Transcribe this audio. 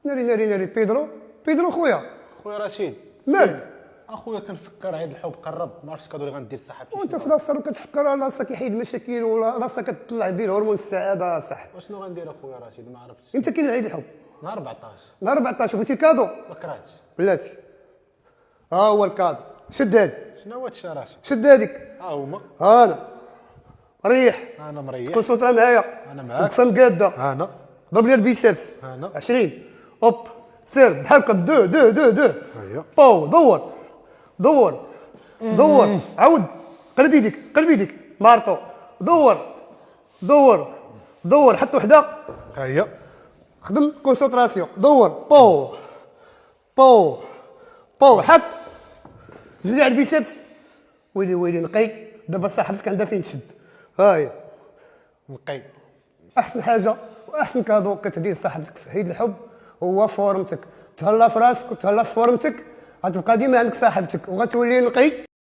ناري ناري ناري بيدرو خويا خويا رشيد مالك؟ اخويا كنفكر عيد الحب قرب، ما عرفتش كادو اللي غندير صاحبتي. وانت في راسك كتفكر على راسك يحيد المشاكل ولا راسك كتطلع به هرمون السعاده صح. وشنو غندير اخويا رشيد؟ ما عرفتش. امتى كاين عيد الحب؟ نهار 14 نهار 14 بغيتي كادو ما كرهتش. بلاتي ها هو الكادو شد هادي شنو هو هادشي رشيد؟ شد هاديك ها هما. انا ريح انا مريح. كونسونطرا معايا انا معاك. اقسم قاده انا ضرب لي البيسبس انا 20 اوب سير بحال هكا دو ايوا باو دور عاود قلب يديك مارطو دور حط وحده هيا خدم كونسونطراسيون دور باو حط جبدي على البيسبس ويلي نقي دابا صاحبتك عندها فين تشد هاهي نقي. احسن حاجه واحسن كادو كتهديه لصاحبتك في عيد الحب هو فورمتك. تهلا في راسك وتهلا في فورمتك غتبقى ديما عندك صاحبتك وغتولي نقي.